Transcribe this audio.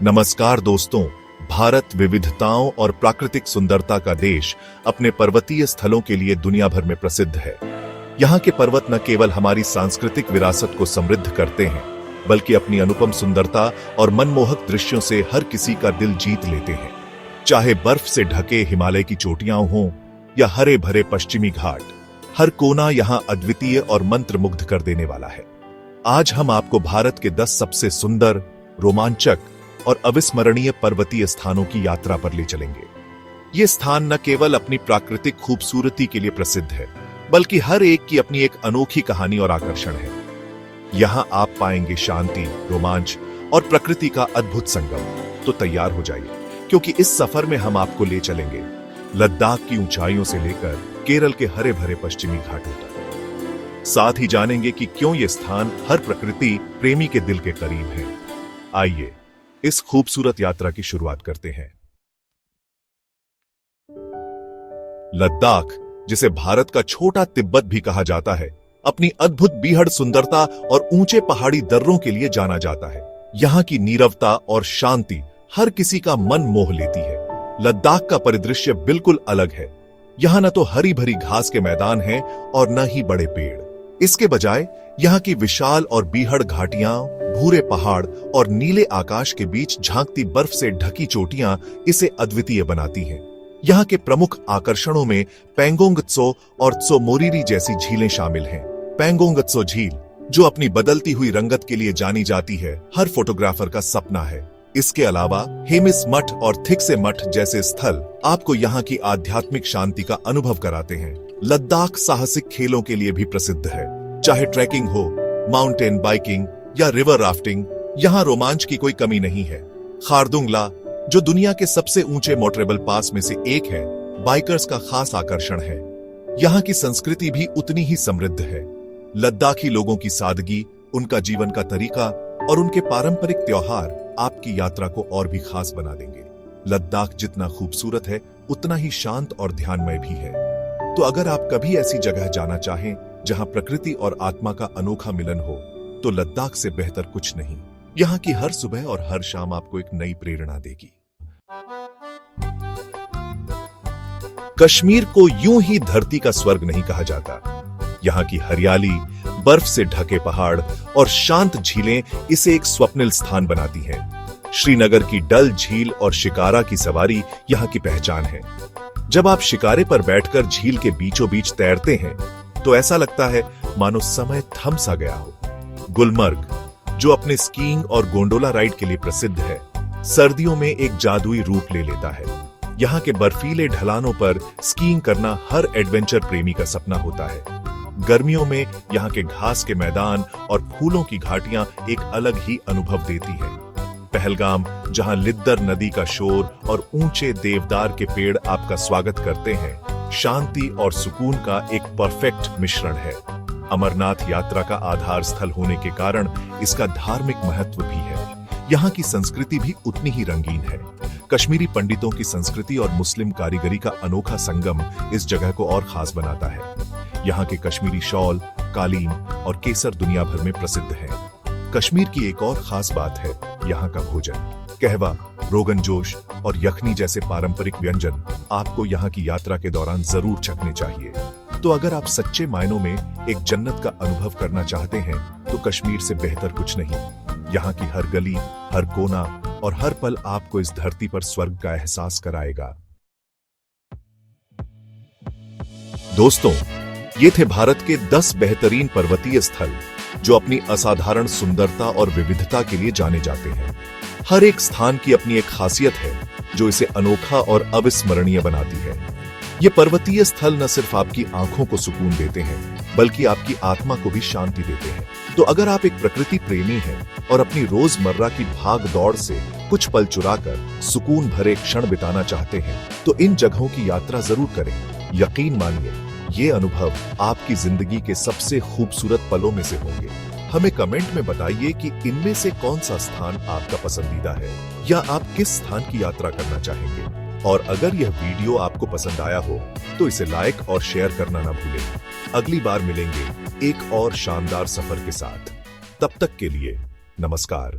नमस्कार दोस्तों, भारत विविधताओं और प्राकृतिक सुंदरता का देश अपने पर्वतीय स्थलों के लिए दुनिया भर में प्रसिद्ध है। यहाँ के पर्वत न केवल हमारी सांस्कृतिक विरासत को समृद्ध करते हैं, बल्कि अपनी अनुपम सुंदरता और मनमोहक दृश्यों से हर किसी का दिल जीत लेते हैं। चाहे बर्फ से ढके हिमालय की चोटियां हों या हरे भरे पश्चिमी घाट, हर कोना यहाँ अद्वितीय और मंत्रमुग्ध कर देने वाला है। आज हम आपको भारत के 10 सबसे सुंदर, रोमांचक और अविस्मरणीय पर्वतीय स्थानों की यात्रा पर ले चलेंगे। ये स्थान न केवल अपनी प्राकृतिक खूबसूरती के लिए प्रसिद्ध है, बल्कि हर एक की अपनी एक अनोखी कहानी और आकर्षण है। यहाँ आप पाएंगे शांति, रोमांच और प्रकृति का अद्भुत संगम। तो तैयार हो जाइए, क्योंकि इस सफर में हम आपको ले चलेंगे लद्दाख की ऊंचाइयों से लेकर केरल के हरे भरे पश्चिमी घाटों तक। साथ ही जानेंगे कि क्यों ये स्थान हर प्रकृति प्रेमी के दिल के करीब है। आइए इस खूबसूरत यात्रा की शुरुआत करते हैं। लद्दाख, जिसे भारत का छोटा तिब्बत भी कहा जाता है, अपनी अद्भुत बीहड़ सुंदरता और ऊंचे पहाड़ी दर्रों के लिए जाना जाता है। यहाँ की नीरवता और शांति हर किसी का मन मोह लेती है। लद्दाख का परिदृश्य बिल्कुल अलग है। यहाँ न तो हरी भरी घास के मैदान हैं और न ही बड़े पेड़। इसके बजाय यहाँ की विशाल और बीहड़ घाटियां, भूरे पहाड़ और नीले आकाश के बीच झांकती बर्फ से ढकी चोटियां इसे अद्वितीय बनाती हैं। यहाँ के प्रमुख आकर्षणों में पेंगोंग त्सो और त्सो मोरिरी जैसी झीलें शामिल हैं। पेंगोंग त्सो झील, जो अपनी बदलती हुई रंगत के लिए जानी जाती है, हर फोटोग्राफर का सपना है। इसके अलावा हेमिस मठ और थिक्से मठ जैसे स्थल आपको यहाँ की आध्यात्मिक शांति का अनुभव कराते हैं। लद्दाख साहसिक खेलों के लिए भी प्रसिद्ध है। चाहे ट्रैकिंग हो, माउंटेन बाइकिंग या रिवर राफ्टिंग, यहाँ रोमांच की कोई कमी नहीं है। खारदुंगला, जो दुनिया के सबसे ऊंचे मोटरेबल पास में से एक है, बाइकर्स का खास आकर्षण है। यहाँ की संस्कृति भी उतनी ही समृद्ध है। लद्दाखी लोगों की सादगी, उनका जीवन का तरीका और उनके पारंपरिक त्योहार आपकी यात्रा को और भी खास बना देंगे। लद्दाख जितना खूबसूरत है, उतना ही शांत और ध्यानमय भी है। तो अगर आप कभी ऐसी जगह जाना चाहें जहां प्रकृति और आत्मा का अनोखा मिलन हो, तो लद्दाख से बेहतर कुछ नहीं। यहाँ की हर सुबह और हर शाम आपको एक नई प्रेरणा देगी। कश्मीर को यूं ही धरती का स्वर्ग नहीं कहा जाता। यहाँ की हरियाली, बर्फ से ढके पहाड़ और शांत झीलें इसे एक स्वप्निल स्थान बनाती हैं। श्रीनगर की डल झील और शिकारा की सवारी यहाँ की पहचान है। जब आप शिकारे पर बैठकर झील के बीचों बीच तैरते हैं, तो ऐसा लगता है मानो समय थम सा गया हो। गुलमर्ग, जो अपने स्कीइंग और गोंडोला राइड के लिए प्रसिद्ध है, सर्दियों में एक जादुई रूप ले लेता है। यहाँ के बर्फीले ढलानों पर स्कीइंग करना हर एडवेंचर प्रेमी का सपना होता है। गर्मियों में यहाँ के घास के मैदान और फूलों की घाटियां एक अलग ही अनुभव देती हैं। पहलगाम, जहां लिद्दर नदी का शोर और ऊंचे देवदार के पेड़ आपका स्वागत करते हैं, शांति और सुकून का एक परफेक्ट मिश्रण है। अमरनाथ यात्रा का आधार स्थल होने के कारण इसका धार्मिक महत्व भी है। यहाँ की संस्कृति भी उतनी ही रंगीन है। कश्मीरी पंडितों की संस्कृति और मुस्लिम कारीगरी का अनोखा संगम इस जगह को और खास बनाता है। यहाँ के कश्मीरी शॉल, कालीन और केसर दुनिया भर में प्रसिद्ध हैं। कश्मीर की एक और खास बात है यहाँ का भोजन। कहवा, रोगन जोश और यखनी जैसे पारंपरिक व्यंजन आपको यहाँ की यात्रा के दौरान जरूर चखने चाहिए। तो अगर आप सच्चे मायनों में एक जन्नत का अनुभव करना चाहते हैं, तो कश्मीर से बेहतर कुछ नहीं। यहाँ की हर गली, हर कोना और हर पल आपको इस धरती पर स्वर्ग का एहसास कराएगा। दोस्तों, ये थे भारत के 10 बेहतरीन पर्वतीय स्थल जो अपनी असाधारण सुंदरता और विविधता के लिए जाने जाते हैं। हर एक स्थान की अपनी एक खासियत है जो इसे अनोखा और अविस्मरणीय बनाती है। ये पर्वतीय स्थल न सिर्फ आपकी आंखों को सुकून देते हैं, बल्कि आपकी आत्मा को भी शांति देते हैं। तो अगर आप एक प्रकृति प्रेमी हैं और अपनी रोजमर्रा की भाग दौड़ से कुछ पल चुराकर सुकून भरे क्षण बिताना चाहते हैं, तो इन जगहों की यात्रा जरूर करें। यकीन मानिए, ये अनुभव आपकी जिंदगी के सबसे खूबसूरत पलों में से होंगे। हमें कमेंट में बताइए कि इनमें से कौन सा स्थान आपका पसंदीदा है, या आप किस स्थान की यात्रा करना चाहेंगे। और अगर यह वीडियो आपको पसंद आया हो तो इसे लाइक और शेयर करना ना भूलें। अगली बार मिलेंगे एक और शानदार सफर के साथ। तब तक के लिए नमस्कार।